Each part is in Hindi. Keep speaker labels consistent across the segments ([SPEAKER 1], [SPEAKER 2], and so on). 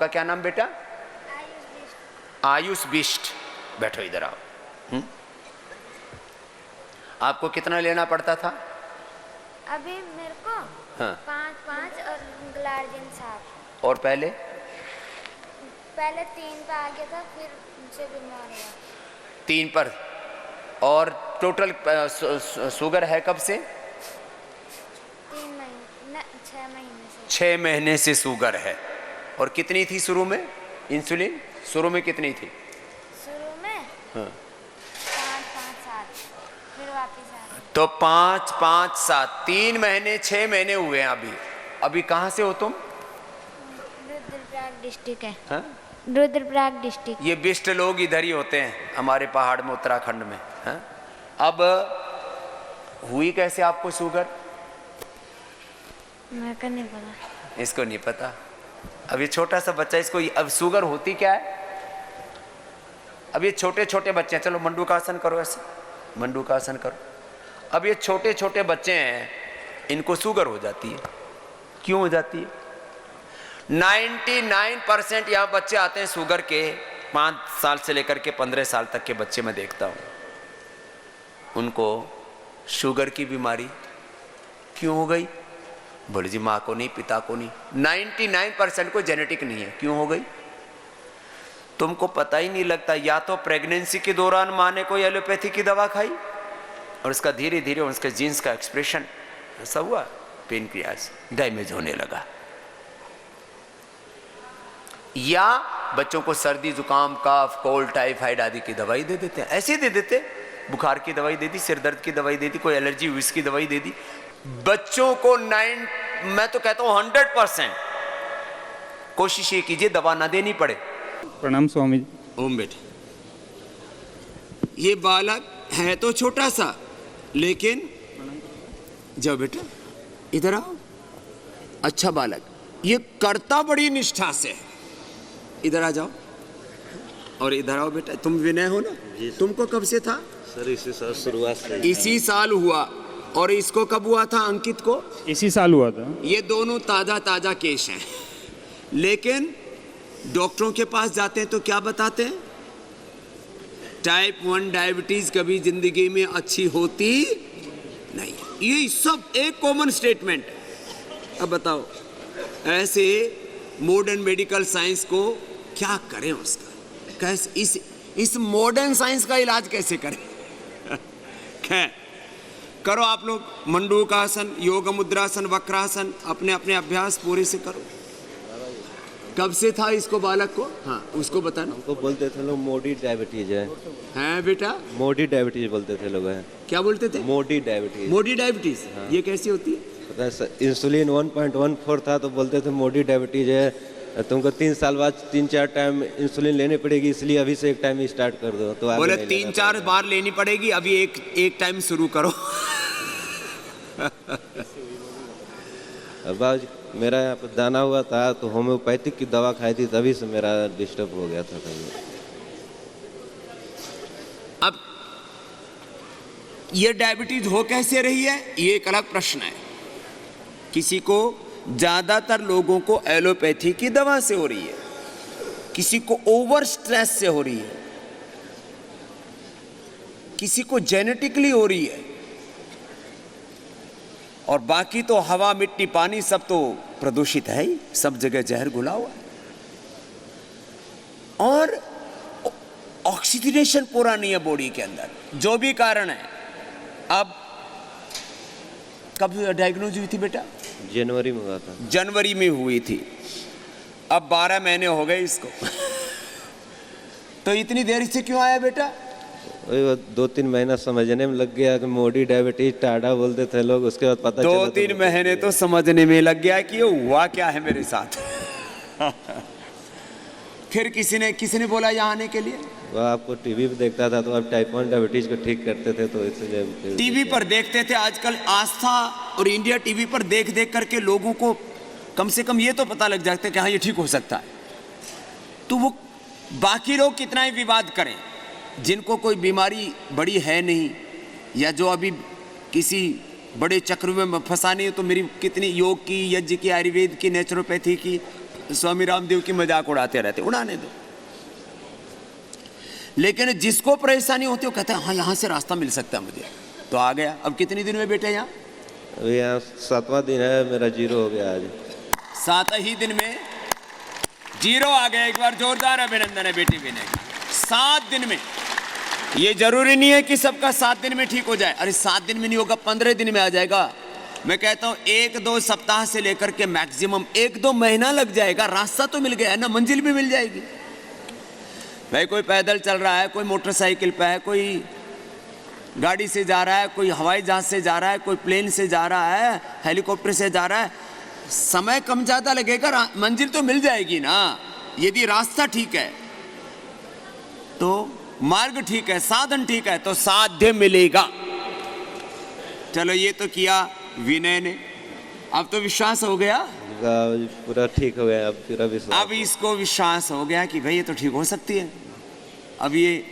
[SPEAKER 1] आपका क्या नाम बेटा? आयुष बिष्ट। बैठो इधर आओ। आपको कितना लेना पड़ता था?
[SPEAKER 2] अभी मेरे को
[SPEAKER 1] हाँ।
[SPEAKER 2] 5 और ग्लार्जिन 7।
[SPEAKER 1] और पहले
[SPEAKER 2] 3 पे आ गया था, फिर मुझसे बीमार हुआ।
[SPEAKER 1] 3 पर। और टोटल शुगर है कब से?
[SPEAKER 2] 6 महीने से।
[SPEAKER 1] 6 महीने से शुगर है। और कितनी थी शुरू में इंसुलिन? शुरू में कितनी थी?
[SPEAKER 2] शुरू में
[SPEAKER 1] हाँ।
[SPEAKER 2] 5 7, फिर वापस आ गई।
[SPEAKER 1] तो 5 5 7 3 महीने 6 महीने हुए हैं अभी कहाँ से हो तुम?
[SPEAKER 2] रुद्रप्रयाग डिस्ट्रिक्ट है।
[SPEAKER 1] हाँ?
[SPEAKER 2] रुद्रप्रयाग डिस्ट्रिक्ट।
[SPEAKER 1] ये बिष्ट लोग इधर ही होते हैं हमारे पहाड़ में, उत्तराखंड में। हाँ? अब हुई कैसे आपको शुगर?
[SPEAKER 2] मेरे को नहीं पता।
[SPEAKER 1] इसको नहीं पता। अब ये छोटा सा बच्चा, इसको अब शुगर होती क्या है? अब ये छोटे छोटे बच्चे हैं, चलो मंडूकासन करो, ऐसे मंडूकासन करो। अब ये छोटे छोटे बच्चे हैं, इनको शुगर हो जाती है। क्यों हो जाती है? 99% यहाँ बच्चे आते हैं शुगर के, 5 साल से लेकर के 15 साल तक के बच्चे मैं देखता हूँ, उनको शुगर की बीमारी क्यों हो गई? बोले जी माँ को नहीं, पिता को नहीं। 99% को जेनेटिक नहीं है। क्यों हो गई? तुमको पता ही नहीं लगता। या तो प्रेगनेंसी के दौरान माँ ने कोई एलोपैथी की दवा खाई और उसका धीरे धीरे उसके जीन्स का एक्सप्रेशन ऐसा हुआ, पेनक्रियाज डैमेज होने लगा। या बच्चों को सर्दी जुकाम कफ कोल्ड टाइफाइड आदि की दवाई दे देते हैं, ऐसे दे देते। बुखार की दवाई दे दी, सिर दर्द की दवाई दे दी, कोई एलर्जी हुई इसकी दवाई दे दी। बच्चों को मैं तो कहता हूं 100% कोशिश ये कीजिए दवा ना देनी पड़े।
[SPEAKER 3] प्रणाम स्वामी जी।
[SPEAKER 1] ओम बेटे, ये बालक है तो छोटा सा, लेकिन जाओ बेटा इधर आओ। अच्छा बालक, ये करता बड़ी निष्ठा से है। इधर आ जाओ और इधर आओ बेटा। तुम विनय हो ना? तुमको कब से था?
[SPEAKER 4] सर इसी साल शुरुआत से।
[SPEAKER 1] इसी साल हुआ। और इसको कब हुआ था? अंकित को
[SPEAKER 3] इसी साल हुआ था।
[SPEAKER 1] ये दोनों ताजा ताजा केस हैं। लेकिन डॉक्टरों के पास जाते हैं तो क्या बताते हैं? टाइप 1 डायबिटीज कभी जिंदगी में अच्छी होती नहीं। ये सब एक कॉमन स्टेटमेंट। अब बताओ ऐसे मॉडर्न मेडिकल साइंस को क्या करें? उसका कैसे इस मॉडर्न साइंस का इलाज कैसे करें? खैर करो आप लोग मंडूकासन, योग मुद्रासन, वक्रासन, अपने अपने अभ्यास पूरे से करो। कब से था इसको बालक को? हाँ उसको बताना।
[SPEAKER 4] हमको बोलते थे लोग मोडी डायबिटीज है।
[SPEAKER 1] हैं बेटा?
[SPEAKER 4] मोडी डायबिटीज बोलते थे लोग। हैं
[SPEAKER 1] क्या बोलते थे?
[SPEAKER 4] मोडी डायबिटीज।
[SPEAKER 1] मोडी डायबिटीज। हाँ। ये कैसी होती है?
[SPEAKER 4] पता है सर, इंसुलिन 1.14 था तो बोलते थे मोडी डायबिटीज है, तुमको 3 साल बाद 3-4 टाइम इंसुलिन लेनी पड़ेगी, इसलिए अभी से एक टाइम स्टार्ट कर दो। तो
[SPEAKER 1] बोले 3-4 बार लेनी पड़ेगी, अभी एक टाइम शुरू करो।
[SPEAKER 4] अब मेरा यहाँ पर दाना हुआ था तो होम्योपैथिक की दवा खाई थी, तभी से मेरा डिस्टर्ब हो गया था तभी।
[SPEAKER 1] अब ये डायबिटीज हो कैसे रही है, ये एक अलग प्रश्न है। किसी को, ज्यादातर लोगों को एलोपैथी की दवा से हो रही है, किसी को ओवर स्ट्रेस से हो रही है, किसी को जेनेटिकली हो रही है, और बाकी तो हवा मिट्टी पानी सब तो प्रदूषित है ही, सब जगह जहर घुला हुआ है। और ऑक्सीजनेशन पूरा नहीं है बॉडी के अंदर, जो भी कारण है। अब कब डायग्नोज हुई थी बेटा?
[SPEAKER 4] जनवरी में हुआ था।
[SPEAKER 1] जनवरी में हुई थी। अब 12 महीने हो गए इसको। तो इतनी देर से क्यों आया बेटा?
[SPEAKER 4] 2-3 महीना समझने में लग गया कि मोडी डायबिटीज टाडा बोलते थे लोग, उसके बाद पता चला
[SPEAKER 1] 2-3 महीने तो समझने में लग गया कि ये हुआ क्या है मेरे साथ। फिर किसी ने बोला यहाँ आने के लिए?
[SPEAKER 4] वो आपको टीवी पे देखता था तो आप टाइप 1 डायबिटीज को ठीक करते थे, तो इसलिए
[SPEAKER 1] टीवी पर देखते थे। आजकल आस्था और इंडिया टीवी पर देख देख करके लोगों को कम से कम ये तो पता लग जाता है कि हाँ ये ठीक हो सकता है। तो वो बाकी लोग कितना ही विवाद करें, जिनको कोई बीमारी बड़ी है नहीं, या जो अभी किसी बड़े चक्र में फंसा नहीं, तो मेरी कितनी योग की, यज्ञ की, आयुर्वेद की, नेचुरोपैथी की, स्वामी रामदेव की मजाक उड़ाते रहते, उड़ाने दो। लेकिन जिसको परेशानी होती है वो कहता है हाँ यहाँ से रास्ता मिल सकता है मुझे, तो आ गया। अब कितने दिन में बेटे यहाँ?
[SPEAKER 4] अभी यहाँ 7वां दिन है, मेरा 0 हो गया आज।
[SPEAKER 1] 7 ही दिन में 0 आ गया। एक बार जोरदार अभिनंदन है बेटी विनय का। 7 दिन में। ये जरूरी नहीं है कि सबका 7 दिन में ठीक हो जाए। अरे 7 दिन में नहीं होगा, 15 दिन में आ जाएगा। मैं कहता हूँ 1-2 सप्ताह से लेकर के मैक्सिमम 1-2 महीना लग जाएगा। रास्ता तो मिल गया है ना, मंजिल भी मिल जाएगी। भाई कोई पैदल चल रहा है, कोई मोटरसाइकिल पे है, कोई गाड़ी से जा रहा है, कोई हवाई जहाज से जा रहा है, कोई प्लेन से जा रहा है, हेलीकॉप्टर से जा रहा है, समय कम ज्यादा लगेगा, मंजिल तो मिल जाएगी ना। यदि रास्ता ठीक है तो मार्ग ठीक है, साधन ठीक है तो साध्य मिलेगा। चलो ये तो किया विनय ने, अब तो विश्वास हो गया,
[SPEAKER 4] पूरा ठीक हो गया। अब पूरा विश्वास,
[SPEAKER 1] अब इसको विश्वास हो गया कि भाई ये तो ठीक हो सकती है। अब ये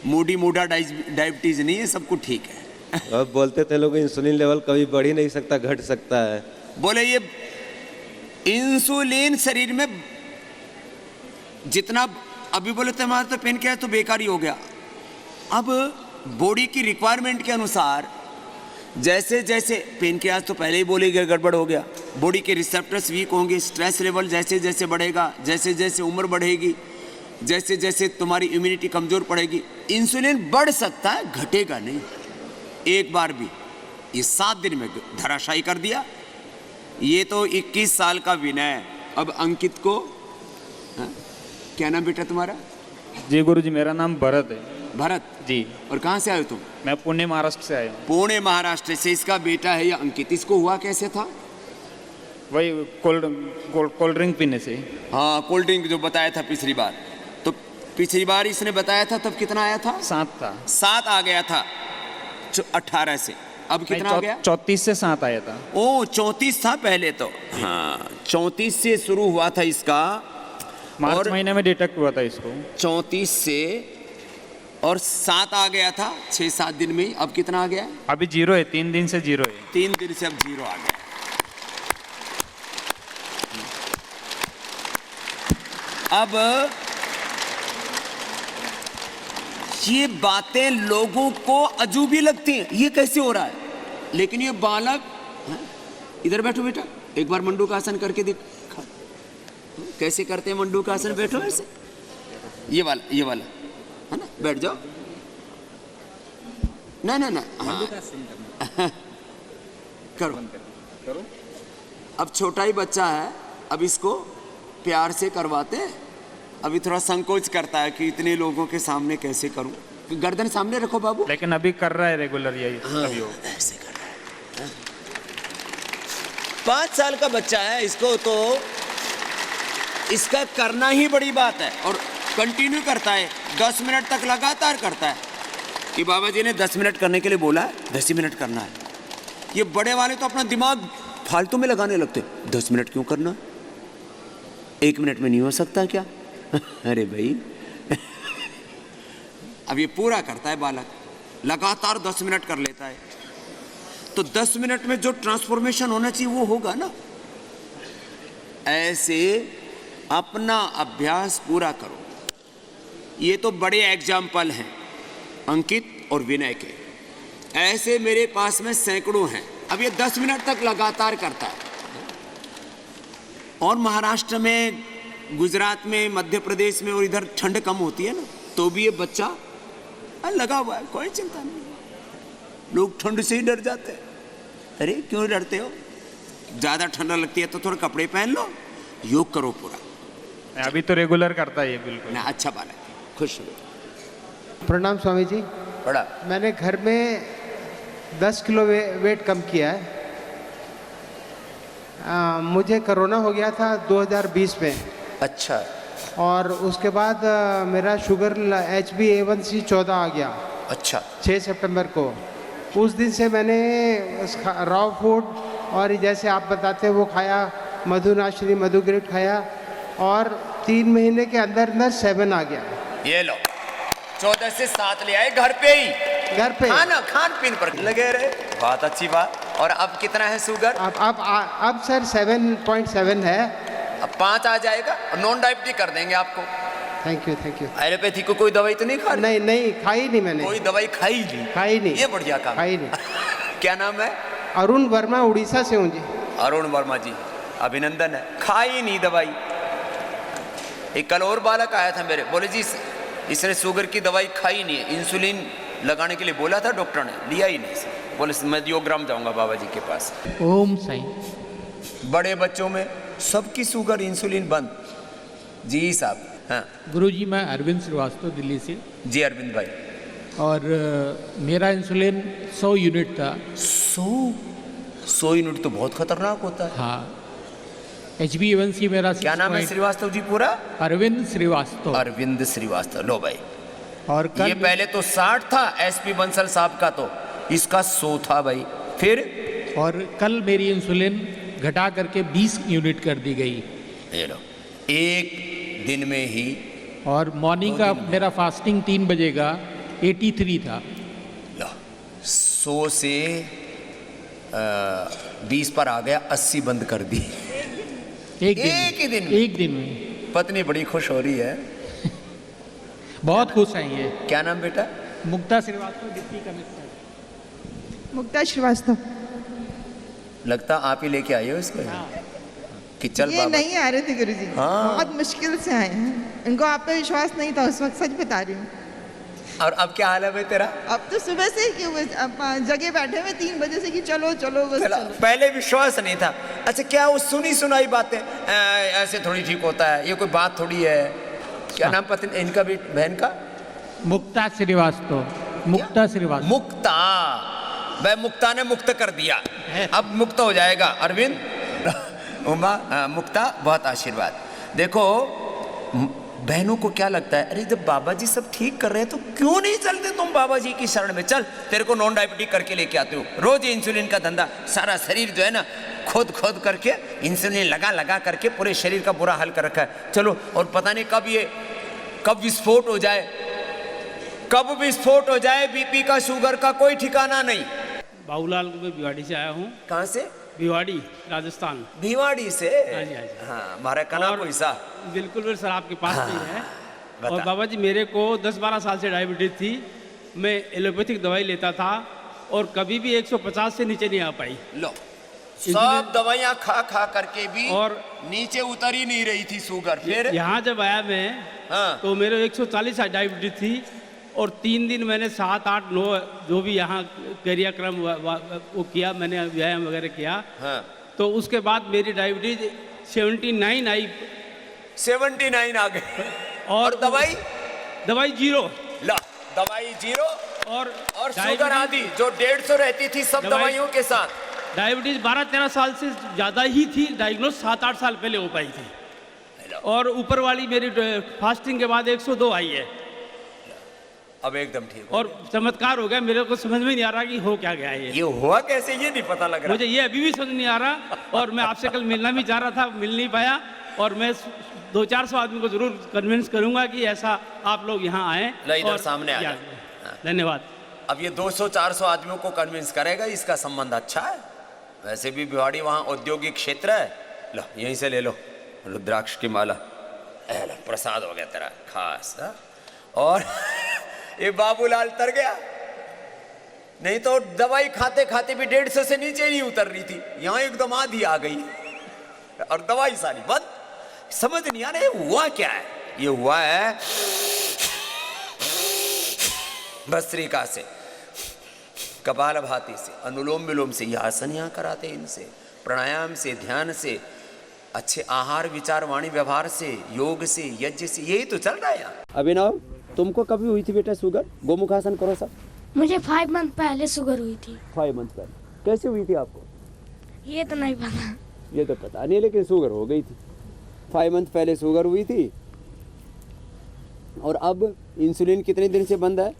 [SPEAKER 1] मोटा डायबिटीज नहीं है, सब कुछ ठीक है।
[SPEAKER 4] अब बोलते थे लोग इंसुलिन लेवल कभी बढ़ ही नहीं सकता, घट सकता है।
[SPEAKER 1] बोले ये इंसुलिन शरीर में जितना, अभी बोले थे हमारा तो पेनक्रियास तो बेकार ही हो गया। अब बॉडी की रिक्वायरमेंट के अनुसार जैसे जैसे पेनक्रियास तो पहले ही बोलेगा गड़बड़ हो गया, बॉडी के रिसेप्टर्स वीक होंगे, स्ट्रेस लेवल जैसे जैसे बढ़ेगा, जैसे जैसे उम्र बढ़ेगी, जैसे जैसे तुम्हारी इम्यूनिटी कमजोर पड़ेगी, इंसुलिन बढ़ सकता है, घटेगा नहीं एक बार भी। ये 7 दिन में धराशायी कर दिया। ये तो 21 साल का विनय। अब अंकित को, हाँ? क्या नाम बेटा तुम्हारा?
[SPEAKER 3] जी गुरुजी, मेरा नाम भरत है।
[SPEAKER 1] भरत
[SPEAKER 3] जी।
[SPEAKER 1] और कहाँ से आए हो तुम?
[SPEAKER 3] मैं पुणे महाराष्ट्र से आया हूँ।
[SPEAKER 1] पुणे महाराष्ट्र से। इसका बेटा है ये अंकित। इसको हुआ कैसे था?
[SPEAKER 3] वही कोल्ड ड्रिंक पीने से।
[SPEAKER 1] हाँ, कोल्ड ड्रिंक जो बताया था पिछली बार। तो पिछली बार इसने बताया था तब कितना आया था?
[SPEAKER 3] 7 था।
[SPEAKER 1] 7 आ गया था 18 से। अब कितना आ गया?
[SPEAKER 3] 34 से 7 आया था।
[SPEAKER 1] ओ 34 था पहले तो। हाँ 34 से शुरू हुआ था इसका,
[SPEAKER 3] मार्च महीने में डिटेक्ट हुआ था इसको।
[SPEAKER 1] 34 से और 7 आ गया था 6-7 दिन में। अब कितना आ गया?
[SPEAKER 3] अभी 0 है, 3 दिन से 0 है।
[SPEAKER 1] 3 दिन से अब 0 आ गया। अब ये बातें लोगों को अजूबी लगती हैं, ये कैसे हो रहा है? लेकिन ये बालक, इधर बैठो बेटा, एक बार मंडूकासन करके दिखा। कैसे करते हैं मंडूकासन? बैठो ऐसे, ये वाला है ना, बैठ जाओ। ना हाँ। करो। अब छोटा ही बच्चा है, अब इसको प्यार से करवाते हैं। अभी थोड़ा संकोच करता है कि इतने लोगों के सामने कैसे करूं। गर्दन सामने रखो बाबू।
[SPEAKER 3] लेकिन अभी कर रहा है रेगुलर यही।
[SPEAKER 1] हाँ, ऐसे कर रहा है। 5 साल का बच्चा है, इसको तो इसका करना ही बड़ी बात है और कंटिन्यू करता है। 10 मिनट तक लगातार करता है कि बाबा जी ने 10 मिनट करने के लिए बोला है, 10 ही मिनट करना है। ये बड़े वाले तो अपना दिमाग फालतू में लगाने लगते। 10 मिनट क्यों करना, 1 मिनट में नहीं हो सकता क्या? अरे भाई अब ये पूरा करता है बालक, लगातार 10 मिनट कर लेता है। तो 10 मिनट में जो ट्रांसफॉर्मेशन होना चाहिए वो होगा ना। ऐसे अपना अभ्यास पूरा करो। ये तो बड़े एग्जाम्पल हैं अंकित और विनय के। ऐसे मेरे पास में सैकड़ों हैं। अब ये 10 मिनट तक लगातार करता है। और महाराष्ट्र में, गुजरात में, मध्य प्रदेश में और इधर ठंड कम होती है ना, तो भी ये बच्चा लगा हुआ है, कोई चिंता नहीं। लोग ठंड से ही डर जाते हैं। अरे क्यों डरते हो? ज़्यादा ठंड लगती है तो थोड़ा कपड़े पहन लो, योग करो पूरा।
[SPEAKER 3] अभी तो रेगुलर करता है ये बिल्कुल।
[SPEAKER 1] ना अच्छा बालक, खुश हो।
[SPEAKER 5] प्रणाम स्वामी जी।
[SPEAKER 1] बड़ा
[SPEAKER 5] मैंने घर में 10 किलो वेट कम किया है। मुझे कोरोना हो गया था 2020 में।
[SPEAKER 1] अच्छा।
[SPEAKER 5] और उसके बाद मेरा शुगर HbA1c 14 आ गया।
[SPEAKER 1] अच्छा।
[SPEAKER 5] 6 सितंबर को। उस दिन से मैंने रॉ फूड और जैसे आप बताते हैं वो खाया, मधुनाश्री मधुग्रेट खाया और 3 महीने के अंदर अंदर 7 आ गया।
[SPEAKER 1] ये लो 14 से 7 ले आए घर पे ही,
[SPEAKER 5] घर पे
[SPEAKER 1] खान पीन पर लगे रहे। बहुत अच्छी बात। और अब कितना है शुगर?
[SPEAKER 5] अब सर 7.7 है।
[SPEAKER 1] अब 5 आ जाएगा और नॉन डायबिटिक कर देंगे आपको।
[SPEAKER 5] Thank you thank you.
[SPEAKER 1] Allopathy को कोई दवाई तो नहीं खा रही?
[SPEAKER 5] नहीं नहीं खाई नहीं मैंने,
[SPEAKER 1] कोई दवाई खाई नहीं?
[SPEAKER 5] खाई नहीं।
[SPEAKER 1] ये बढ़िया काम।
[SPEAKER 5] खाई नहीं।
[SPEAKER 1] क्या नाम है?
[SPEAKER 5] अरुण वर्मा, उड़ीसा से हूँ जी।
[SPEAKER 1] अरुण वर्मा जी, अभिनंदन है। खाई नहीं दवाई। एक कल और बालक आया था मेरे, बोले जी इसने शुगर की दवाई खाई नहीं है, इंसुलिन लगाने के लिए बोला था डॉक्टर ने, लिया ही नहीं। बोले मैं 2 ग्राम जाऊंगा बाबा जी के पास।
[SPEAKER 6] ओम साईं।
[SPEAKER 1] बड़े बच्चों में सबकी शुगर इंसुलिन बंद। जी साहब। हाँ
[SPEAKER 6] गुरुजी, मैं अरविंद श्रीवास्तव दिल्ली से,
[SPEAKER 1] जी अरविंद भाई।
[SPEAKER 6] और मेरा इंसुलिन 100 यूनिट था।
[SPEAKER 1] 100 यूनिट तो बहुत खतरनाक होता है।
[SPEAKER 6] हाँ, HbA1c मेरा
[SPEAKER 1] क्या नाम है श्रीवास्तव जी पूरा?
[SPEAKER 6] अरविंद श्रीवास्तव।
[SPEAKER 1] अरविंद श्रीवास्तव। लो भाई,
[SPEAKER 6] और कल
[SPEAKER 1] ये पहले तो 60 था SP बंसल साहब का, तो इसका 100 था भाई। फिर
[SPEAKER 6] और कल मेरी इंसुलिन घटा करके 20 यूनिट कर दी गई।
[SPEAKER 1] ये लो, एक दिन में ही।
[SPEAKER 6] और मॉर्निंग का मेरा फास्टिंग 3 बजे का 83 था।
[SPEAKER 1] लो, 100 से 20 पर आ गया, 80 बंद कर दी।
[SPEAKER 6] एक
[SPEAKER 1] ही दिन में?
[SPEAKER 6] एक दिन में।
[SPEAKER 1] पत्नी बड़ी खुश हो रही है।
[SPEAKER 6] बहुत खुश हैं ये।
[SPEAKER 1] क्या नाम बेटा?
[SPEAKER 6] मुक्ता श्रीवास्तव, डिप्टी कमिश्नर।
[SPEAKER 7] मुक्ता श्रीवास्तव।
[SPEAKER 1] लगता आप ही लेके आए हो इसको। कि चल
[SPEAKER 7] ये
[SPEAKER 1] बाबा।
[SPEAKER 7] नहीं आ रहे थे गुरुजी,
[SPEAKER 1] हाँ।
[SPEAKER 7] बहुत मुश्किल से आए हैं। इनको आप पे विश्वास नहीं था उस वक्त, सच बता रही हूँ।
[SPEAKER 1] और अब क्या हाल है भाई तेरा?
[SPEAKER 7] अब तो सुबह से क्यों जगह बैठे हुए 3 बजे से कि चलो चलो बस
[SPEAKER 1] चला,
[SPEAKER 7] चलो।
[SPEAKER 1] पहले विश्वास नहीं था। अच्छा, क्या वो सुनी सुनाई बातें ऐसे थोड़ी ठीक होता है? ये कोई बात थोड़ी है। क्या नाम पत्नी इनका भी, बहन का?
[SPEAKER 6] मुक्ता श्रीवास्तव। मुक्ता श्रीवास्तव।
[SPEAKER 1] मुक्ता। वह मुक्ता ने मुक्त कर दिया, अब मुक्त हो जाएगा अरविंद। उमा, मुक्ता बहुत आशीर्वाद। देखो बहनों को क्या लगता है, अरे जब बाबा जी सब ठीक कर रहे हैं तो क्यों नहीं चलते तुम बाबा जी की शरण में? चल, तेरे को नॉन डायबिटिक करके लेके आते हो। रोज इंसुलिन का धंधा, सारा शरीर जो है ना खोद करके इंसुलिन लगा करके पूरे शरीर का बुरा हाल कर रखा है। चलो, और पता नहीं कब विस्फोट हो जाए, कब विस्फोट हो जाए। बीपी का, शुगर का कोई ठिकाना नहीं।
[SPEAKER 8] बाबूलाल, मैं भिवाड़ी से आया हूँ।
[SPEAKER 1] कहाँ से?
[SPEAKER 8] भिवाड़ी, राजस्थान।
[SPEAKER 1] भिवाड़ी से?
[SPEAKER 8] हाँ जी, हाँ जी।
[SPEAKER 1] हाँ, हमारा कना
[SPEAKER 8] और
[SPEAKER 1] कोई सा।
[SPEAKER 8] बिल्कुल सर आपके पास नहीं है।
[SPEAKER 1] बता।
[SPEAKER 8] और बाबा जी, मेरे को 10-12 साल से डायबिटीज थी। मैं एलोपैथिक दवाई लेता था और कभी भी 150 से नीचे नहीं आ पाई।
[SPEAKER 1] लो, सब दवाइयाँ खा करके भी
[SPEAKER 8] और
[SPEAKER 1] नीचे उतर ही नहीं रही थी शुगर। फिर
[SPEAKER 8] यहाँ जब आया मैं,
[SPEAKER 1] हाँ।
[SPEAKER 8] तो मेरे 140 डायबिटीज थी। और 3 दिन मैंने 7, 8, 9 जो भी यहाँ क्रियाक्रम वो किया, मैंने व्यायाम वगैरह किया।
[SPEAKER 1] हाँ।
[SPEAKER 8] तो उसके बाद मेरी डायबिटीज 79 आई।
[SPEAKER 1] 79 आ गए।
[SPEAKER 8] और
[SPEAKER 1] दवाई
[SPEAKER 8] 0।
[SPEAKER 1] ला, दवाई 0।
[SPEAKER 8] और
[SPEAKER 1] शुगर आदि जो 150 रहती थी सब दवाइयों के साथ।
[SPEAKER 8] डायबिटीज 12-13 साल से ज़्यादा ही थी। डायग्नोस 7-8 साल पहले हो पाई थी। और ऊपर वाली मेरी फास्टिंग के बाद 102 आई है।
[SPEAKER 1] अब एकदम ठीक।
[SPEAKER 8] और चमत्कार हो गया, मेरे को समझ में नहीं आ रहा कि हो क्या गया
[SPEAKER 1] ये हुआ कैसे, ये नहीं पता लग रहा
[SPEAKER 8] मुझे। ये अभी भी समझ नहीं आ रहा। और मैं आपसे कल मिलना भी चाह रहा था, मिल नहीं पाया। और मैं 200-400 आदमी को जरूर कन्विंस करूंगा कि ऐसा आप लोग यहाँ आए।
[SPEAKER 1] इधर सामने आ जाए।
[SPEAKER 8] धन्यवाद।
[SPEAKER 1] अब ये 200-400 आदमियों को कन्विंस करेगा, इसका संबंध अच्छा है। वैसे भी भिवाड़ी वहाँ औद्योगिक क्षेत्र है। लो, यहीं से ले लो रुद्राक्ष की माला। लो, प्रसाद हो गया तेरा खास। और ये बाबूलाल तर गया, नहीं तो दवाई खाते खाते भी 150 से नीचे नहीं उतर रही थी। यहाँ एकदम आधी आ गई और दवाई सारी बंद। समझ नहीं आ रहा हुआ क्या है। ये हुआ है भस्त्रिका से, कपालभाति से, अनुलोम विलोम से। ये आसन यहाँ कराते इनसे, प्राणायाम से, ध्यान से, अच्छे आहार विचार वाणी व्यवहार से, योग से, यज्ञ से, यही तो चल रहा है यहाँ।
[SPEAKER 9] अभिनव, तुमको कभी हुई थी बेटा शुगर? गोमुखासन करो सब।
[SPEAKER 2] मुझे 5 मंथ पहले शुगर हुई थी।
[SPEAKER 9] 5 मंथ पहले कैसे हुई थी आपको?
[SPEAKER 2] ये तो नहीं पता।
[SPEAKER 9] ये तो पता नहीं, लेकिन शुगर हो गई थी। 5 मंथ पहले शुगर हुई थी। और अब इंसुलिन कितने दिन से बंद है?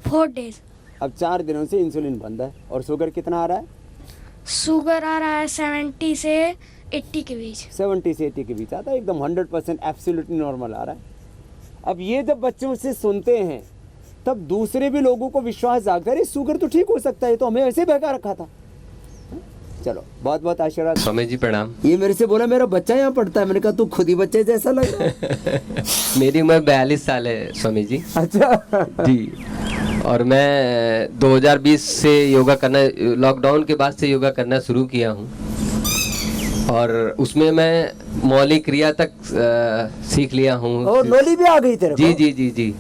[SPEAKER 2] 4 डेज।
[SPEAKER 9] अब 4 दिनों से इंसुलिन बंद है। और शुगर कितना आ रहा है?
[SPEAKER 2] शुगर आ रहा है 70 से 80 के बीच।
[SPEAKER 9] 70 से 80 के बीच आता है, एकदम 100% एब्सोल्युटली नॉर्मल आ रहा है। अब ये जब बच्चों से सुनते हैं तब दूसरे भी लोगों को विश्वास जागता है, अरे शुगर तो ठीक हो सकता है, तो हमें ऐसे बहका रखा था।
[SPEAKER 1] चलो बहुत बहुत आशीर्वाद।
[SPEAKER 10] स्वामी जी प्रणाम।
[SPEAKER 1] ये मेरे से बोला मेरा बच्चा यहाँ पढ़ता है, मैंने कहा तू खुद ही बच्चे जैसा लग रहा है।
[SPEAKER 10] मेरी उम्र 42 साल है स्वामी जी।
[SPEAKER 1] अच्छा
[SPEAKER 10] जी, और मैं 2020 से योगा करना, लॉकडाउन के बाद से योगा करना शुरू किया हूँ, और उसमें मैं मौलिक क्रिया तक सीख लिया हूँ।
[SPEAKER 1] और नोली भी आ गई तेरे
[SPEAKER 10] जी
[SPEAKER 1] को?
[SPEAKER 10] जी जी जी,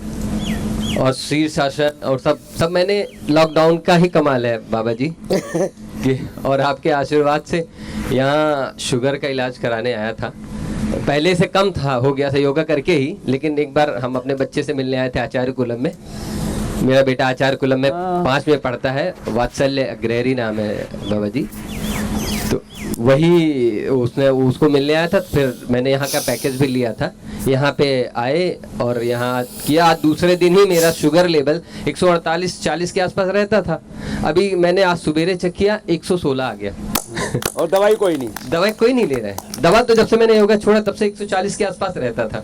[SPEAKER 10] और शीर्षासन और सब मैंने लॉकडाउन का ही कमाल है बाबा जी। और आपके आशीर्वाद से यहाँ शुगर का इलाज कराने आया था। पहले से कम था, हो गया था योगा करके ही, लेकिन एक बार हम अपने बच्चे से मिलने आए थे आचार्य कुलम में। मेरा बेटा आचार्य कुलम में 5 में पढ़ता है, वात्सल्य अग्रहरी नाम है बाबा जी। तो वही उसको मिलने आया था, फिर मैंने यहाँ का पैकेज भी लिया था। यहाँ पे आए और यहाँ किया। आज दूसरे दिन ही मेरा शुगर लेवल 148-40 के आसपास रहता था। अभी मैंने आज सुबेरे चेक किया 116 आ गया।
[SPEAKER 1] और दवाई कोई नहीं?
[SPEAKER 10] दवाई कोई नहीं ले रहा है। दवा तो जब से मैंने योगा छोड़ा तब से 140 के आसपास रहता था।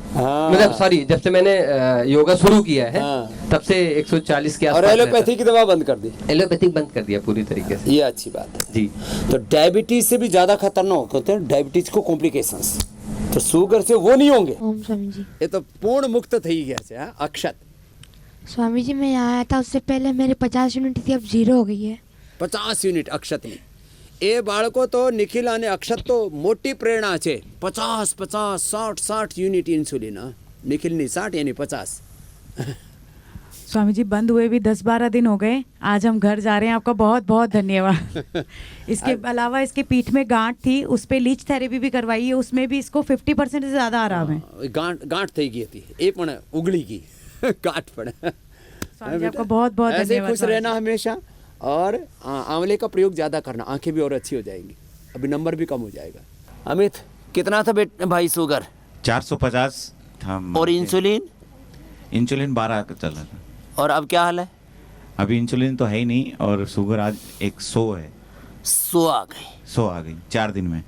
[SPEAKER 10] मतलब सॉरी, जब से मैंने योगा शुरू किया है तब से 140 के आसपास।
[SPEAKER 1] और एलोपैथी की दवा बंद कर दी?
[SPEAKER 10] एलोपैथिक बंद कर दिया पूरी तरीके से।
[SPEAKER 1] ये अच्छी बात है
[SPEAKER 10] जी।
[SPEAKER 1] तो डायबिटीज से भी ज्यादा खतरनाक होते हैं डायबिटीज को कॉम्प्लिकेशंस, तो शुगर से वो नहीं होंगे।
[SPEAKER 2] ओम स्वामी जी।
[SPEAKER 1] ये तो पूर्ण मुक्त थी कैसे? अक्षत
[SPEAKER 2] स्वामी जी मैं यहाँ आया था, उससे पहले मेरे 50 यूनिट थी, अब 0 हो गई है।
[SPEAKER 1] 50 यूनिट अक्षत में ए बाळको तो निखिल आने अक्षत तो मोटी प्रेरणा है। 50 60 यूनिट इंसुलिन। निखिल नहीं 60 यानी 50।
[SPEAKER 11] स्वामी जी बंद हुए भी 10-12 दिन हो गए, आज हम घर जा रहे हैं। आपका बहुत बहुत धन्यवाद। इसके अलावा इसके पीठ में गांठ थी, उस पे लीच थेरेपी भी करवाई है, उसमें भी इसको 50% से ज़्यादा आराम है।
[SPEAKER 1] गांठ થઈ गई थी, ये पण उगली गई गांठ पण।
[SPEAKER 11] स्वामी जी आपका बहुत बहुत
[SPEAKER 1] ऐसे
[SPEAKER 11] धन्यवाद।
[SPEAKER 1] खुश रहना हमेशा, और आंवले का प्रयोग ज़्यादा करना, आंखें भी और अच्छी हो जाएंगी, अभी नंबर भी कम हो जाएगा। अमित कितना था भाई शुगर?
[SPEAKER 12] 450 था।
[SPEAKER 1] और इंसुलिन?
[SPEAKER 12] इंसुलिन 12 का चल रहा था।
[SPEAKER 1] और अब क्या हाल है?
[SPEAKER 12] अभी इंसुलिन तो है ही नहीं, और शुगर आज 100 है।
[SPEAKER 1] 100 आ गई?
[SPEAKER 12] 100 आ गई 4 दिन में।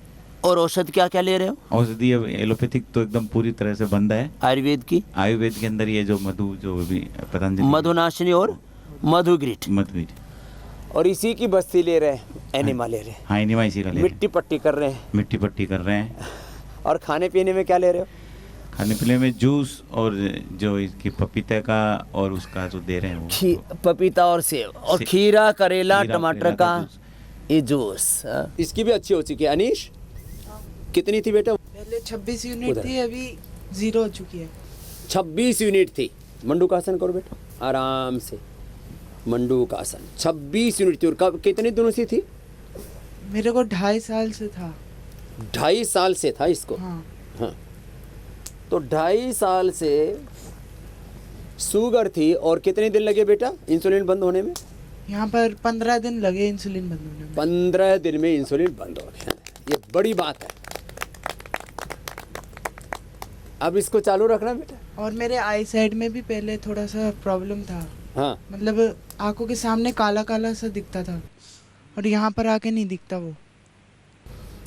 [SPEAKER 1] और औषध क्या क्या ले रहे हो?
[SPEAKER 12] औषधि अब एलोपैथिक तो एकदम पूरी तरह से बंद है।
[SPEAKER 1] आयुर्वेद की?
[SPEAKER 12] आयुर्वेद के अंदर ये जो मधु, जो अभी पतंजलि
[SPEAKER 1] मधुनाशिनी और मधुग्रिट। और इसी की बस्ती ले रहे हैं, एनिमा ले रहे हैं।
[SPEAKER 12] हाँ, एनिमा इसी का ले रहे हैं।
[SPEAKER 1] मिट्टी पट्टी कर रहे हैं।
[SPEAKER 12] मिट्टी पट्टी कर रहे हैं।
[SPEAKER 1] और खाने पीने में क्या ले रहे हो?
[SPEAKER 12] खाने पीने में जूस, और जो इसकी पपीते का और उसका जो दे रहे हैं वो
[SPEAKER 1] पपीता और सेब, और खीरा, करेला, टमाटर का ये जूस। इसकी भी अच्छी हो चुकी है। अनीश कितनी थी बेटा?
[SPEAKER 13] पहले 26 यूनिट थी, अभी 0 हो चुकी है।
[SPEAKER 1] 26 यूनिट थी। मंडूकासन करो बेटा आराम से। मंडूकासन 26 यूनिट थी। और कब कितने दिनों से थी?
[SPEAKER 13] मेरे को 2.5 साल से था।
[SPEAKER 1] 2.5 साल से था इसको? हाँ। तो 2.5 साल से शुगर थी। और कितने दिन लगे बेटा इंसुलिन बंद होने में?
[SPEAKER 13] यहाँ पर 15 दिन लगे इंसुलिन बंद होने में।
[SPEAKER 1] 15 दिन में इंसुलिन बंद हो गया, ये बड़ी बात है। अब इसको चालू रखना बेटा।
[SPEAKER 13] और मेरे आई साइड में भी पहले थोड़ा सा प्रॉब्लम था।
[SPEAKER 1] हाँ।
[SPEAKER 13] मतलब आंखों के सामने काला काला सा दिखता था, और यहाँ पर आके नहीं दिखता वो।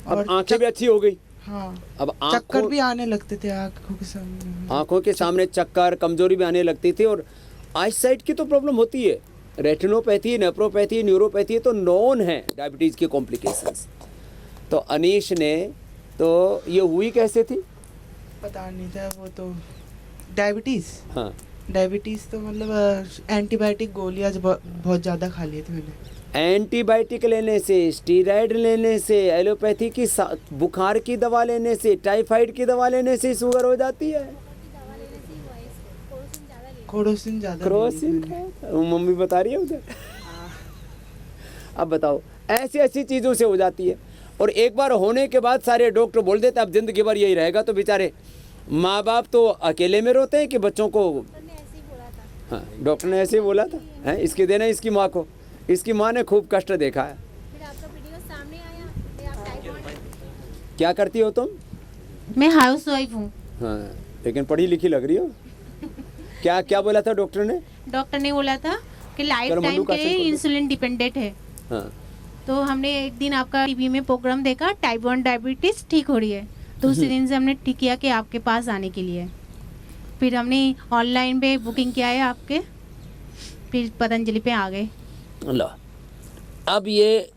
[SPEAKER 1] और आंखें भी अच्छी हो गई।
[SPEAKER 13] हाँ।
[SPEAKER 1] अब
[SPEAKER 13] चक्कर भी आने लगते थे आंखों के सामने।
[SPEAKER 1] आंखों के सामने चक्कर, कमजोरी भी आने लगती थी। और आई साइट की तो प्रॉब्लम होती है। रेटिनोपैथी, नेफ्रोपैथी, न्यूरोपैथी तो नॉन है डायबिटीज की कॉम्प्लिकेशंस। तो अनीश ने तो ये हुई कैसे थी?
[SPEAKER 13] पता नहीं था वो तो। डायबिटीज?
[SPEAKER 1] हाँ।
[SPEAKER 13] डायबिटीज तो मतलब एंटीबायोटिक गोलियां बहुत ज़्यादा खा लिए थे मैंने।
[SPEAKER 1] एंटीबायोटिक लेने से, स्टीरॉयड लेने से, एलोपैथी की बुखार की दवा लेने से, टाइफाइड की दवा लेने से शुगर हो जाती है।
[SPEAKER 13] क्रोसिन ज़्यादा।
[SPEAKER 1] क्रोसिन मम्मी बता रही है उधर। अब बताओ, ऐसी ऐसी चीज़ों से हो जाती है। और एक बार होने के बाद सारे डॉक्टर बोल देते अब जिंदगी भर यही रहेगा। तो बेचारे माँ बाप तो अकेले में रोते हैं कि बच्चों को। हाँ, डॉक्टर ने ऐसे ही बोला था। हैं, इसकी देना इसकी माँ को। इसकी माँ ने खूब कष्ट देखा है। क्या करती हो तुम?
[SPEAKER 2] मैं हाउस वाइफ हूँ।
[SPEAKER 1] हाँ, लेकिन पढ़ी लिखी लग रही हो। क्या क्या बोला था डॉक्टर ने?
[SPEAKER 2] डॉक्टर ने बोला था कि लाइफ टाइम के लिए इंसुलिन डिपेंडेंट है।
[SPEAKER 1] हाँ।
[SPEAKER 2] तो हमने एक दिन आपका टीवी में प्रोग्राम देखा, टाइप 1 डायबिटीज ठीक हो रही है, तो उसी दिन से हमने ठीक किया कि आपके पास आने के लिए। फिर हमने ऑनलाइन पे बुकिंग किया है आपके, फिर पतंजलि पे आ गए।
[SPEAKER 1] लो, अब ये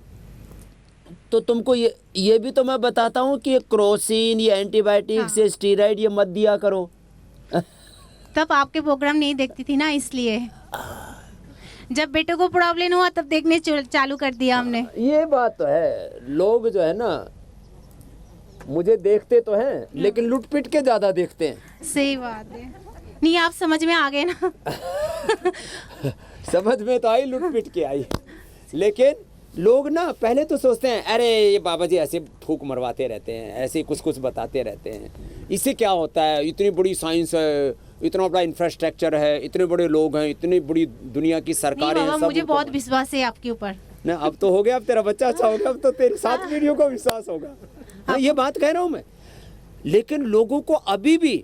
[SPEAKER 9] तो तुमको ये भी तो मैं बताता हूँ कि ये क्रोसिन, ये एंटीबायोटिक्स, ये स्टीरॉइड ये मत दिया करो।
[SPEAKER 2] तब आपके प्रोग्राम नहीं देखती थी ना, इसलिए जब बेटे को प्रॉब्लम हुआ तब देखने चालू कर दिया हमने।
[SPEAKER 9] ये बात तो है, लोग जो है ना मुझे देखते तो हैं लेकिन लुट पिट के ज्यादा देखते हैं।
[SPEAKER 2] सही बात है। नहीं, आप समझ में आ गए ना।
[SPEAKER 9] समझ में तो आई, लुट पिट के आई। लेकिन लोग ना पहले तो सोचते हैं अरे ये बाबा जी ऐसे फूक मरवाते रहते हैं, ऐसे कुछ कुछ बताते रहते हैं, इससे क्या होता है, इतनी बड़ी साइंस है, इतना बड़ा इंफ्रास्ट्रक्चर है, इतने बड़े लोग हैं, इतनी बड़ी दुनिया की सरकारें हैं।
[SPEAKER 2] मुझे बहुत विश्वास है आपके ऊपर।
[SPEAKER 9] ना अब तो हो गया, अब तेरा बच्चा अच्छा हो गया, अब तो तेरी 7 पीढ़ियों को विश्वास होगा। हाँ, ये बात कह रहा हूँ मैं। लेकिन लोगों को अभी भी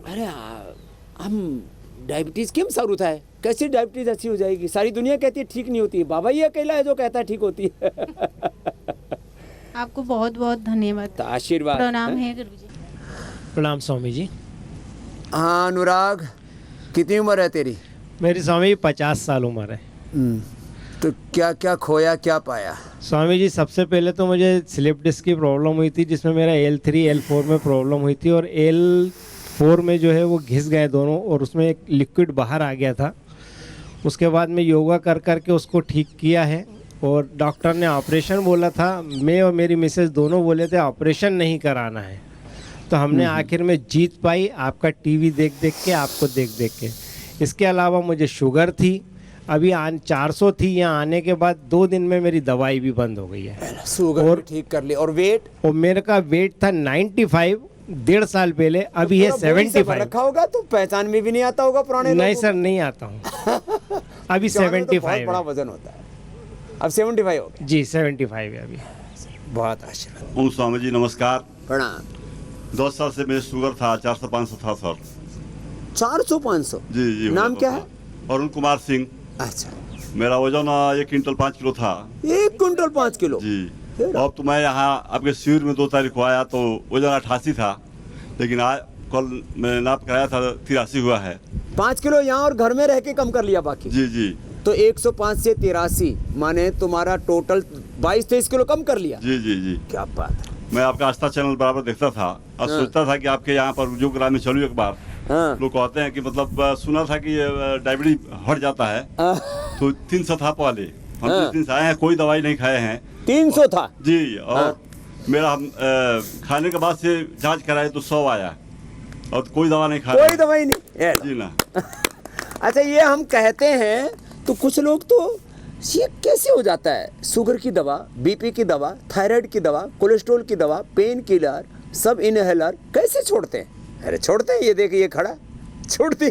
[SPEAKER 9] अरे हम डायबिटीज़ क्यों सर उठा है, कैसे डायबिटीज़ अच्छी हो जाएगी, सारी दुनिया कहती है ठीक नहीं होती है, बाबा ये अकेला है जो कहता है ठीक होती है।
[SPEAKER 2] आपको बहुत बहुत धन्यवाद,
[SPEAKER 9] तो आशीर्वाद
[SPEAKER 2] प्रणाम है गुरुजी।
[SPEAKER 14] प्रणाम स्वामी जी।
[SPEAKER 9] हाँ अनुराग, कितनी उम्र है तेरी?
[SPEAKER 14] मेरी स्वामी जी 50 साल उम्र है।
[SPEAKER 9] तो क्या क्या खोया, क्या पाया?
[SPEAKER 14] स्वामी जी सबसे पहले तो मुझे स्लिप डिस्क की प्रॉब्लम हुई थी, जिसमें मेरा L3 L4 में प्रॉब्लम हुई थी, और L4 में जो है वो घिस गए दोनों, और उसमें एक लिक्विड बाहर आ गया था। उसके बाद में योगा कर कर के उसको ठीक किया है, और डॉक्टर ने ऑपरेशन बोला था, मैं और मेरी मिसेस दोनों बोले थे ऑपरेशन नहीं कराना है। तो हमने आखिर में जीत पाई, आपका टीवी देख देख के, आपको देख देख के। इसके अलावा मुझे शुगर थी, अभी 400 थी, यहाँ आने के बाद 2 दिन में मेरी दवाई भी बंद हो गई है।
[SPEAKER 9] शुगर और ठीक कर ली। और वेट? और
[SPEAKER 14] मेरे का वेट था 95 1.5 साल पहले, अभी है 75।
[SPEAKER 9] रखा होगा तो पहचान में भी नहीं आता होगा पुराने
[SPEAKER 14] नहीं सर, नहीं आता हूँ। अभी 75
[SPEAKER 9] बहुत बड़ा वजन होता है। अब 75 हो गया?
[SPEAKER 14] जी 75 है अभी।
[SPEAKER 9] बहुत आशीर्वाद।
[SPEAKER 15] ओम स्वामी जी नमस्कार।
[SPEAKER 9] प्रणाम।
[SPEAKER 15] 10 साल से मेरे शुगर था, 400-500 था सर।
[SPEAKER 9] 400-500?
[SPEAKER 15] जी जी।
[SPEAKER 9] नाम क्या है?
[SPEAKER 15] अरुण कुमार सिंह।
[SPEAKER 9] अच्छा।
[SPEAKER 15] मेरा वजन 1 क्विंटल 5 किलो था।
[SPEAKER 9] 1 क्विंटल 5 किलो?
[SPEAKER 15] जी। अब तो मैं यहाँ आपके शिविर में 2 तारीख को आया तो वजन 88 था, लेकिन आज कल मैंने नाप कराया था 83 हुआ है।
[SPEAKER 9] 5 किलो यहाँ और घर में रह के कम कर लिया बाकी?
[SPEAKER 15] जी जी।
[SPEAKER 9] तो 105 से 83 माने तुम्हारा टोटल 22-23 किलो कम कर लिया?
[SPEAKER 15] जी जी जी।
[SPEAKER 9] क्या बात है।
[SPEAKER 15] मैं आपका आस्था चैनल बराबर देखता था और सोचता था कि आपके यहाँ पर जो ग्राम में चलूँ एक बार। लोग कहते हैं कि मतलब सुना था कि डायबिटीज हट जाता है। तो 300 था पहले, हम 3 दिन से आए हैं, कोई दवाई नहीं खाए हैं।
[SPEAKER 9] 300 था?
[SPEAKER 15] जी। और मेरा खाने के बाद से जांच कराए तो 100 आया, और कोई दवा नहीं खाया।
[SPEAKER 9] कोई दवाई नहीं?
[SPEAKER 15] जी ना।
[SPEAKER 9] अच्छा, ये हम कहते हैं तो कुछ लोग तो ये कैसे हो जाता है, शुगर की दवा, बीपी की दवा, थायराइड की दवा, कोलेस्ट्रॉल की दवा, पेन किलर, सब इनहेलर कैसे छोड़ते हैं? अरे छोड़ते हैं, ये देखिए खड़ा छोड़ते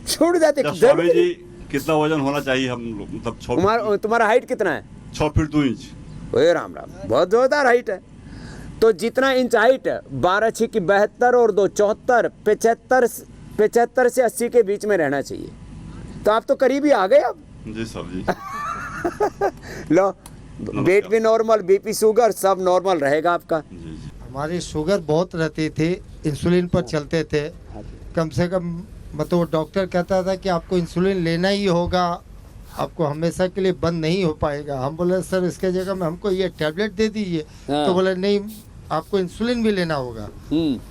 [SPEAKER 9] छोड़ जाते।
[SPEAKER 15] स्वामी जी कितना वजन होना चाहिए हम लोग, मतलब
[SPEAKER 9] तुम्हारा हाइट कितना है?
[SPEAKER 15] 6 फीट 2 इंच।
[SPEAKER 9] ओए राम राम, बहुत जोरदार हाइट है। तो जितना इंच हाइट है, 12 6 की 72 और 2 74, 75 से 80 के बीच में रहना चाहिए। तो आप तो करीब ही आ गए अब।
[SPEAKER 15] जी सर जी।
[SPEAKER 9] लो, वेट भी नॉर्मल, बीपी शुगर सब नॉर्मल रहेगा आपका।
[SPEAKER 16] हमारी शुगर बहुत रहती थी, इंसुलिन पर चलते थे, कम से कम मतलब डॉक्टर कहता था कि आपको इंसुलिन लेना ही होगा, आपको हमेशा के लिए बंद नहीं हो पाएगा। हम बोले सर इसके जगह में हमको ये टैबलेट दे दीजिए। तो बोले नहीं, आपको इंसुलिन भी लेना होगा।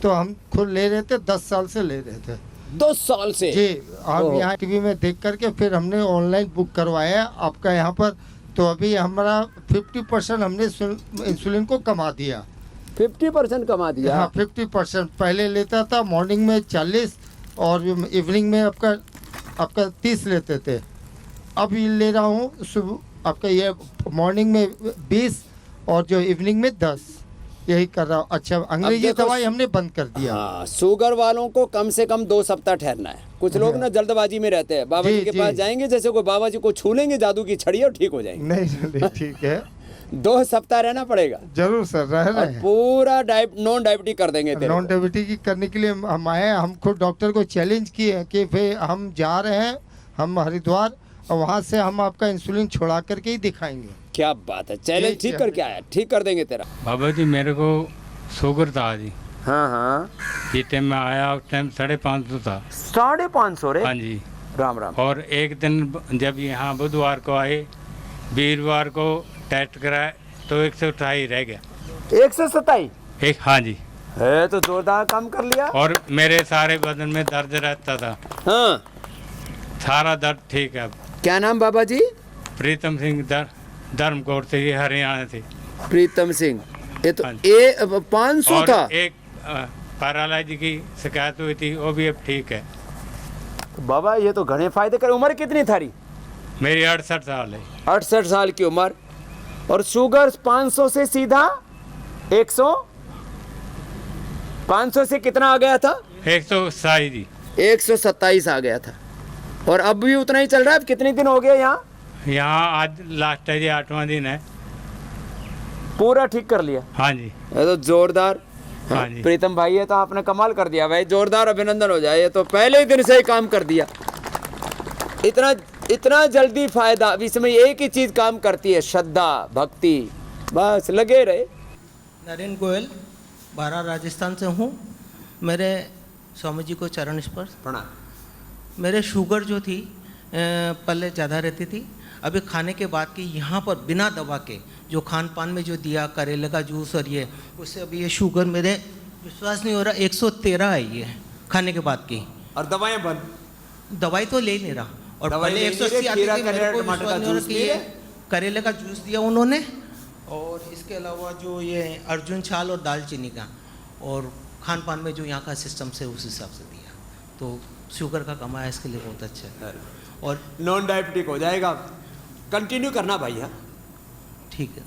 [SPEAKER 16] तो हम खुद ले रहे थे, 10 साल से ले रहे थे।
[SPEAKER 9] 10 साल से?
[SPEAKER 16] जी। हम यहाँ टीवी में देख करके फिर हमने ऑनलाइन बुक करवाया आपका यहाँ पर, तो अभी हमारा 50% हमने इंसुलिन को कमा दिया।
[SPEAKER 9] 50% कमा दिया?
[SPEAKER 16] हाँ 50%। पहले लेता था मॉर्निंग में 40 और इवनिंग में आपका 30 लेते थे। अब ये ले रहा हूँ सुबह आपका ये मॉर्निंग में 20 और जो इवनिंग में 10, यही कर रहा हूँ। अच्छा, अंग्रेजी दवाई हमने बंद कर दिया।
[SPEAKER 9] हाँ, शुगर वालों को कम से कम 2 सप्ताह ठहरना है। कुछ लोग ना जल्दबाजी में रहते हैं, बाबा जी के पास जाएंगे जैसे कोई बाबा जी को छू लेंगे जादू की छड़ी और ठीक हो जाएंगे।
[SPEAKER 16] नहीं ठीक है।
[SPEAKER 9] 2 सप्ताह रहना पड़ेगा।
[SPEAKER 16] जरूर सर, रह रहे हैं।
[SPEAKER 9] पूरा नॉन डायबिटीज कर देंगे।
[SPEAKER 16] नॉन डायबिटीज करने के लिए हम आए, हम खुद डॉक्टर को चैलेंज किए कि भाई हम जा रहे हैं, हम हरिद्वार, और वहाँ से हम आपका इंसुलिन छोड़ा करके ही दिखाएंगे।
[SPEAKER 9] क्या बात है, चैलेंज ठीक करके आया, ठीक कर देंगे तेरा।
[SPEAKER 17] बाबा जी मेरे को शुगर था जी।
[SPEAKER 9] हाँ हाँ।
[SPEAKER 17] ये टाइम में आया, उस टाइम 550 था।
[SPEAKER 9] 550 रे?
[SPEAKER 17] हाँ जी।
[SPEAKER 9] राम राम।
[SPEAKER 17] और एक दिन जब यहाँ बुधवार को आए, वीरवार को टेस्ट कराए, तो 128 रह गया।
[SPEAKER 9] 127?
[SPEAKER 17] एक, हाँ जी।
[SPEAKER 9] है तो जोरदार काम कर लिया।
[SPEAKER 17] और मेरे सारे बदन में दर्द रहता था।
[SPEAKER 9] हाँ,
[SPEAKER 17] सारा दर्द ठीक है अब।
[SPEAKER 9] क्या नाम बाबा जी?
[SPEAKER 17] प्रीतम सिंह धर्मकोट से, ये हरियाणा से।
[SPEAKER 9] प्रीतम सिंह। ये तो 500
[SPEAKER 17] और
[SPEAKER 9] था।
[SPEAKER 17] एक पैरालाइज की शिकायत हुई थी, वो भी अब ठीक है।
[SPEAKER 9] बाबा ये तो घने फायदे कर। उम्र कितनी थारी?
[SPEAKER 17] मेरी 68 साल है।
[SPEAKER 9] 68 साल की उम्र, और शुगर 500 से सीधा 100, 500 से कितना आ गया था?
[SPEAKER 17] 127 जी।
[SPEAKER 9] 127 आ गया था। और अब भी उतना ही चल रहा है? अब कितने दिन हो गए यहाँ?
[SPEAKER 17] यहाँ आज लास्ट है जी, 8वां दिन है।
[SPEAKER 9] पूरा ठीक कर लिया?
[SPEAKER 17] हाँ जी।
[SPEAKER 9] ये तो जोरदार।
[SPEAKER 17] हाँ जी।
[SPEAKER 9] प्रीतम भाई ये तो आपने कमाल कर दिया भाई, जोरदार अभिनंदन हो जाए। ये तो पहले ही दिन से ही काम कर दिया। इतना जल्दी फायदा। अब इसमें एक ही चीज काम करती है, श्रद्धा भक्ति, बस लगे रहे।
[SPEAKER 18] नरेंद्र गोयल, बारा राजस्थान से हूँ। मेरे स्वामी जी को चरण स्पर्श प्रणाम। मेरे शुगर जो थी पहले ज़्यादा रहती थी, अभी खाने के बाद की यहाँ पर बिना दवा के जो खान पान में जो दिया, करेले का जूस और ये, उससे अभी ये शुगर मेरे विश्वास नहीं हो रहा 113 है ये खाने के बाद की।
[SPEAKER 1] और दवाएं बंद?
[SPEAKER 18] दवाई तो ले ही नहीं रहा। और पहले 180 आती थी, मेरे को विश्वास नहीं हो रहा कि ये करेले का जूस दिया उन्होंने, और इसके अलावा जो ये अर्जुन छाल और दालचीनी का, और खान पान में जो यहाँ का सिस्टम से उस हिसाब से दिया, तो शुगर का कमाया इसके लिए बहुत अच्छा है। और
[SPEAKER 1] नॉन डायबिटिक हो जाएगा। कंटिन्यू करना भाई। हाँ
[SPEAKER 18] ठीक है।